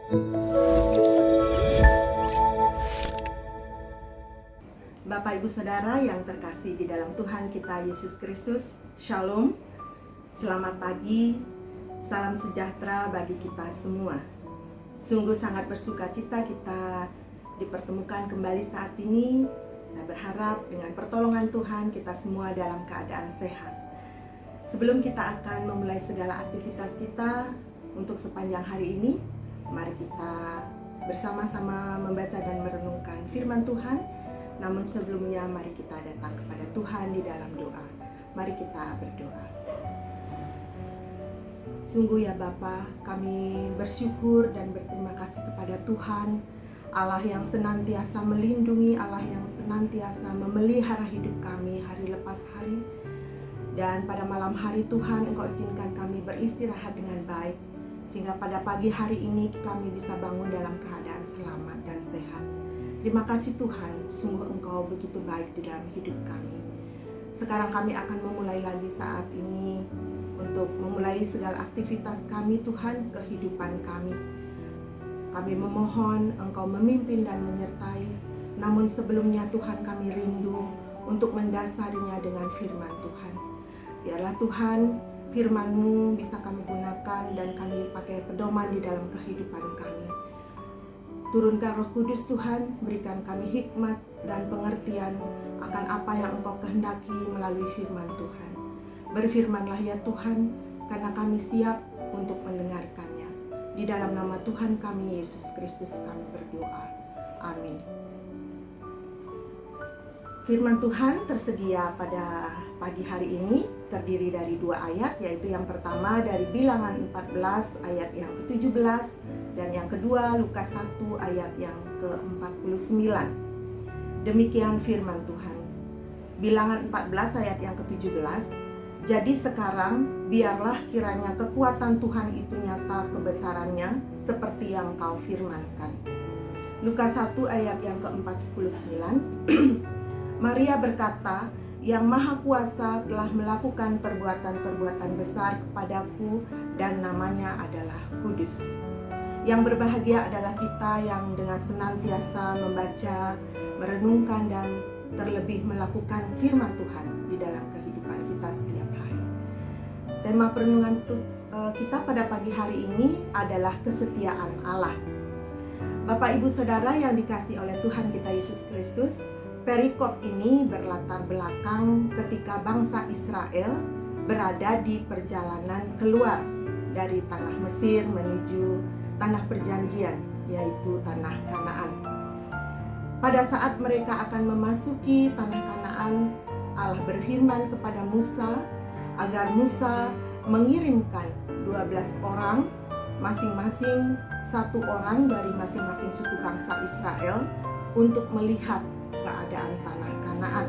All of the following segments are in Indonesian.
Bapak Ibu Saudara yang terkasih di dalam Tuhan kita Yesus Kristus, Shalom, selamat pagi, salam sejahtera bagi kita semua. Sungguh sangat bersuka cita kita dipertemukan kembali saat ini. Saya berharap dengan pertolongan Tuhan kita semua dalam keadaan sehat. Sebelum kita akan memulai segala aktivitas kita untuk sepanjang hari ini, mari kita bersama-sama membaca dan merenungkan firman Tuhan. Namun sebelumnya mari kita datang kepada Tuhan di dalam doa. Mari kita berdoa. Sungguh ya Bapa, kami bersyukur dan berterima kasih kepada Tuhan, Allah yang senantiasa melindungi, Allah yang senantiasa memelihara hidup kami hari lepas hari. Dan pada malam hari Tuhan, Engkau izinkan kami beristirahat dengan baik, sehingga pada pagi hari ini kami bisa bangun dalam keadaan selamat dan sehat. Terima kasih Tuhan, sungguh Engkau begitu baik di dalam hidup kami. Sekarang kami akan memulai lagi saat ini untuk memulai segala aktivitas kami Tuhan, kehidupan kami. Kami memohon Engkau memimpin dan menyertai, namun sebelumnya Tuhan kami rindu untuk mendasarinya dengan firman Tuhan. Biarlah Tuhan firman-Mu bisa kami gunakan dan kami pakai pedoman di dalam kehidupan kami. Turunkan Roh Kudus Tuhan, berikan kami hikmat dan pengertian akan apa yang Engkau kehendaki melalui firman Tuhan. Berfirmanlah ya Tuhan, karena kami siap untuk mendengarkannya. Di dalam nama Tuhan kami Yesus Kristus kami berdoa. Amin. Firman Tuhan tersedia pada pagi hari ini terdiri dari 2 ayat, yaitu yang pertama dari Bilangan 14 ayat yang ke-17 dan yang kedua Lukas 1 ayat yang ke-49. Demikian firman Tuhan. Bilangan 14 ayat yang ke-17. Jadi sekarang biarlah kiranya kekuatan Tuhan itu nyata kebesarannya seperti yang kau firmankan. Lukas 1 ayat yang ke-49. Maria berkata, Yang Maha Kuasa telah melakukan perbuatan-perbuatan besar kepadaku dan namanya adalah Kudus. Yang berbahagia adalah kita yang dengan senantiasa membaca, merenungkan dan terlebih melakukan firman Tuhan di dalam kehidupan kita setiap hari. Tema perenungan kita pada pagi hari ini adalah kesetiaan Allah. Bapak Ibu Saudara yang dikasihi oleh Tuhan kita Yesus Kristus, perikop ini berlatar belakang ketika bangsa Israel berada di perjalanan keluar dari tanah Mesir menuju tanah perjanjian, yaitu tanah Kanaan. Pada saat mereka akan memasuki tanah Kanaan, Allah berfirman kepada Musa agar Musa mengirimkan 12 orang, masing-masing 1 orang dari masing-masing suku bangsa Israel untuk melihat keadaan tanah Kanaan.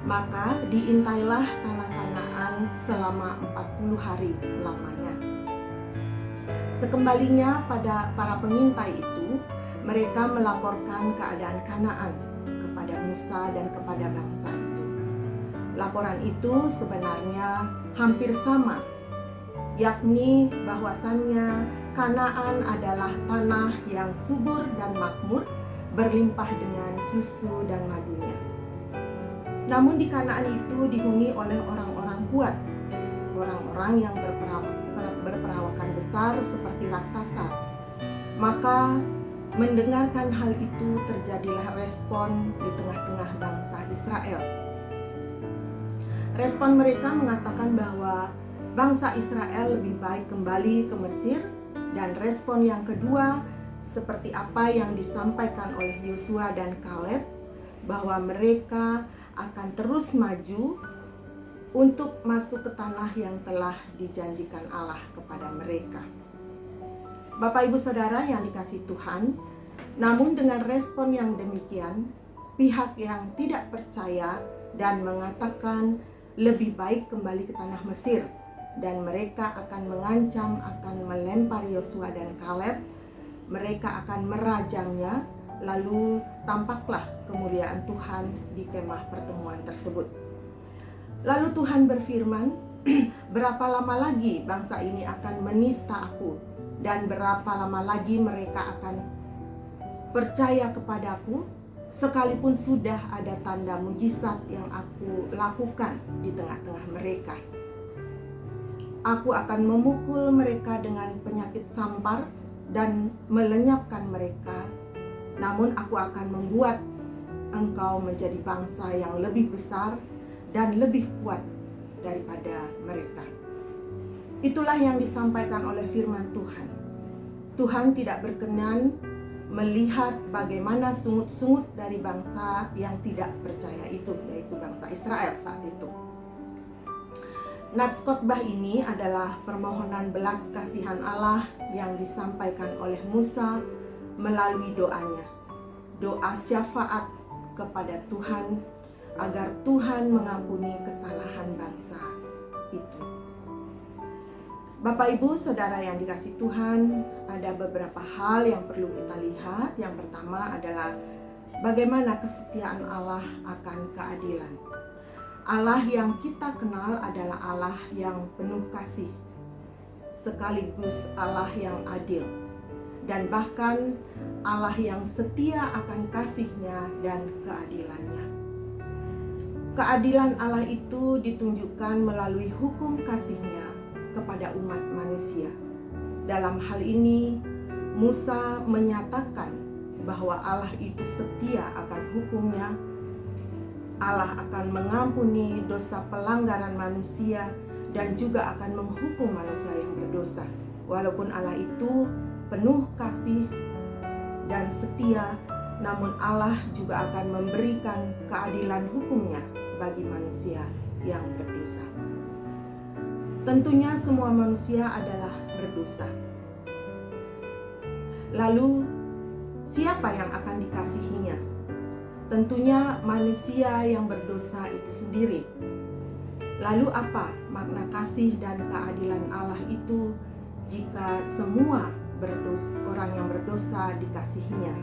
Maka diintailah tanah Kanaan selama 40 hari lamanya. Sekembalinya pada para pengintai itu, mereka melaporkan keadaan Kanaan kepada Musa dan kepada bangsa itu. Laporan itu sebenarnya hampir sama, yakni bahwasannya Kanaan adalah tanah yang subur dan makmur, berlimpah dengan susu dan madunya. Namun di Kanaan itu dihuni oleh orang-orang kuat, orang-orang yang berperawakan besar seperti raksasa. Maka mendengarkan hal itu terjadilah respon di tengah-tengah bangsa Israel. Respon mereka mengatakan bahwa bangsa Israel lebih baik kembali ke Mesir, dan respon yang kedua seperti apa yang disampaikan oleh Yosua dan Kaleb, bahwa mereka akan terus maju untuk masuk ke tanah yang telah dijanjikan Allah kepada mereka. Bapak Ibu Saudara yang dikasihi Tuhan, namun dengan respon yang demikian, pihak yang tidak percaya dan mengatakan lebih baik kembali ke tanah Mesir, dan mereka akan mengancam akan melempar Yosua dan Kaleb. Mereka akan merajamnya, lalu tampaklah kemuliaan Tuhan di kemah pertemuan tersebut. Lalu Tuhan berfirman, berapa lama lagi bangsa ini akan menista aku dan berapa lama lagi mereka akan percaya kepadaku, sekalipun sudah ada tanda mujizat yang aku lakukan di tengah-tengah mereka. Aku akan memukul mereka dengan penyakit sampar dan melenyapkan mereka, namun aku akan membuat engkau menjadi bangsa yang lebih besar dan lebih kuat daripada mereka. Itulah yang disampaikan oleh firman Tuhan. Tuhan tidak berkenan melihat bagaimana sungut-sungut dari bangsa yang tidak percaya itu, yaitu bangsa Israel saat itu. Nats khotbah ini adalah permohonan belas kasihan Allah yang disampaikan oleh Musa melalui doanya. Doa syafaat kepada Tuhan agar Tuhan mengampuni kesalahan bangsa itu. Bapak, Ibu, Saudara yang dikasihi Tuhan, ada beberapa hal yang perlu kita lihat. Yang pertama adalah bagaimana kesetiaan Allah akan keadilan. Allah yang kita kenal adalah Allah yang penuh kasih, sekaligus Allah yang adil, dan bahkan Allah yang setia akan kasih-Nya dan keadilannya. Keadilan Allah itu ditunjukkan melalui hukum kasih-Nya kepada umat manusia. Dalam hal ini, Musa menyatakan bahwa Allah itu setia akan hukum-Nya. Allah akan mengampuni dosa pelanggaran manusia dan juga akan menghukum manusia yang berdosa. Walaupun Allah itu penuh kasih dan setia, namun Allah juga akan memberikan keadilan hukum-Nya bagi manusia yang berdosa. Tentunya semua manusia adalah berdosa. Lalu siapa yang akan dikasihinya? Tentunya manusia yang berdosa itu sendiri. Lalu apa makna kasih dan keadilan Allah itu jika semua orang yang berdosa dikasihinya?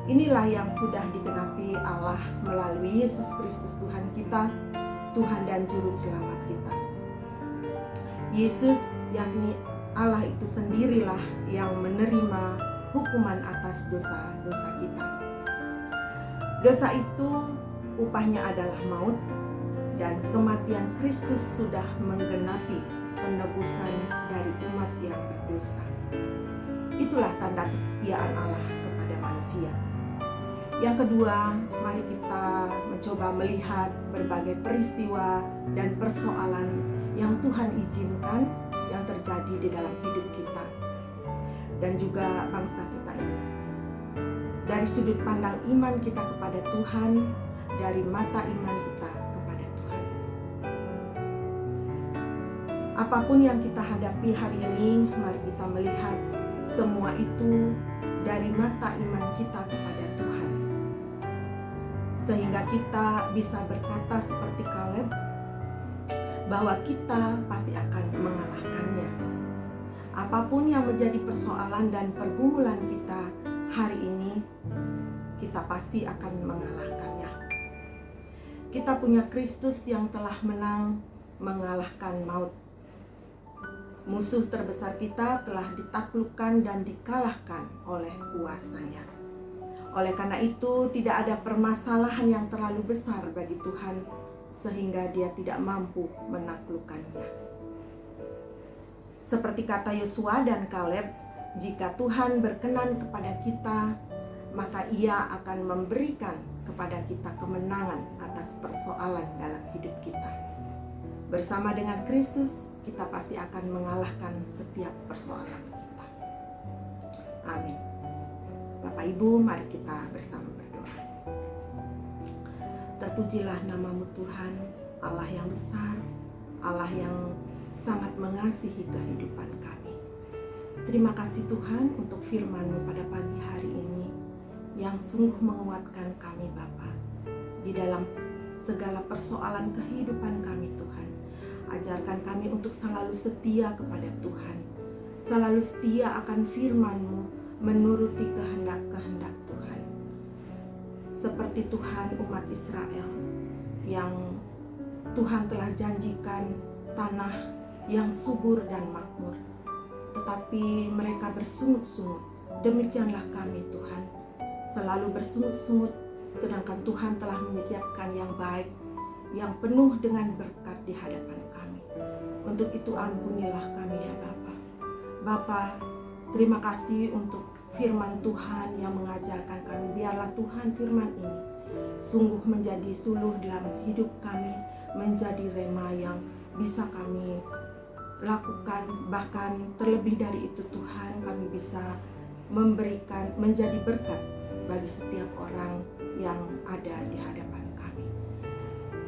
Inilah yang sudah digenapi Allah melalui Yesus Kristus Tuhan kita, Tuhan dan Juru Selamat kita. Yesus, yakni Allah itu sendirilah yang menerima hukuman atas dosa-dosa kita. Dosa itu upahnya adalah maut, dan kematian Kristus sudah menggenapi penebusan dari umat yang berdosa. Itulah tanda kesetiaan Allah kepada manusia. Yang kedua, mari kita mencoba melihat berbagai peristiwa dan persoalan yang Tuhan izinkan yang terjadi di dalam hidup kita dan juga bangsa kita ini. Dari sudut pandang iman kita kepada Tuhan, dari mata iman kita kepada Tuhan. Apapun yang kita hadapi hari ini, mari kita melihat semua itu dari mata iman kita kepada Tuhan. Sehingga kita bisa berkata seperti Kaleb, bahwa kita pasti akan mengalahkannya. Apapun yang menjadi persoalan dan pergumulan kita hari ini, kita pasti akan mengalahkannya. Kita punya Kristus yang telah menang, mengalahkan maut. Musuh terbesar kita telah ditaklukkan dan dikalahkan oleh kuasa-Nya. Oleh karena itu, tidak ada permasalahan yang terlalu besar bagi Tuhan sehingga Dia tidak mampu menaklukkannya. Seperti kata Yosua dan Kaleb, jika Tuhan berkenan kepada kita, maka Ia akan memberikan kepada kita kemenangan atas persoalan dalam hidup kita. Bersama dengan Kristus, kita pasti akan mengalahkan setiap persoalan kita. Amin. Bapak Ibu, mari kita bersama berdoa. Terpujilah nama-Mu Tuhan, Allah yang besar, Allah yang sangat mengasihi kehidupan kami. Terima kasih Tuhan untuk firman-Mu pada pagi hari ini yang sungguh menguatkan kami Bapa di dalam segala persoalan kehidupan kami Tuhan. Ajarkan kami untuk selalu setia kepada Tuhan, selalu setia akan firman-Mu, menuruti kehendak-kehendak Tuhan. Seperti Tuhan umat Israel yang Tuhan telah janjikan tanah yang subur dan makmur. tetapi mereka bersungut-sungut. Demikianlah kami Tuhan, selalu bersungut-sungut, sedangkan Tuhan telah menyediakan yang baik, yang penuh dengan berkat di hadapan kami. Untuk itu ampunilah kami ya Bapa. Bapa, terima kasih untuk firman Tuhan yang mengajarkan kami. Biarlah Tuhan firman ini sungguh menjadi suluh dalam hidup kami, menjadi rema yang bisa kami lakukan. Bahkan terlebih dari itu Tuhan, kami bisa memberikan, menjadi berkat bagi setiap orang yang ada di hadapan kami.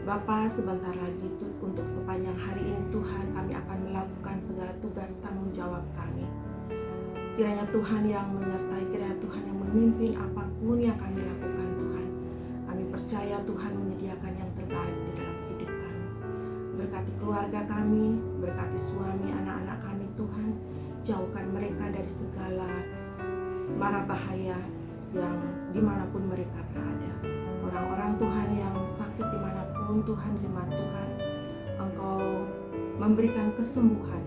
Bapa, sebentar lagi untuk sepanjang hari ini Tuhan, kami akan melakukan segala tugas tanggung jawab kami. Kiranya Tuhan yang menyertai, kiranya Tuhan yang memimpin apapun yang kami lakukan Tuhan. Kami percaya Tuhan menyediakan yang terbaik di dalam hidup kami. Berkati keluarga kami, berkati suami, anak-anak kami Tuhan. Jauhkan mereka dari segala mara bahaya yang dimanapun mereka berada. Orang-orang Tuhan yang sakit dimanapun Tuhan, jemaat Tuhan, Engkau memberikan kesembuhan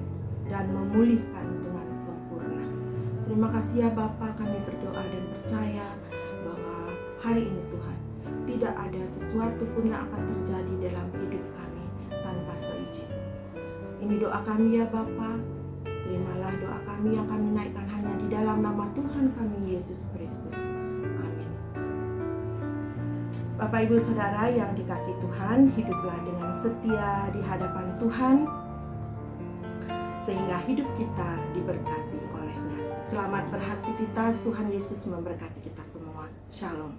dan memulihkan dengan sempurna. Terima kasih ya Bapa, kami berdoa dan percaya bahwa hari ini Tuhan, tidak ada sesuatu pun yang akan terjadi dalam hidup kami tanpa seizin. Ini doa kami ya Bapa. Terimalah doa kami yang kami naikkan hanya di dalam nama Tuhan kami Yesus Kristus. Amin. Bapak Ibu Saudara yang dikasihi Tuhan, hiduplah dengan setia di hadapan Tuhan sehingga hidup kita diberkati oleh-Nya. Selamat beraktivitas, Tuhan Yesus memberkati kita semua. Shalom.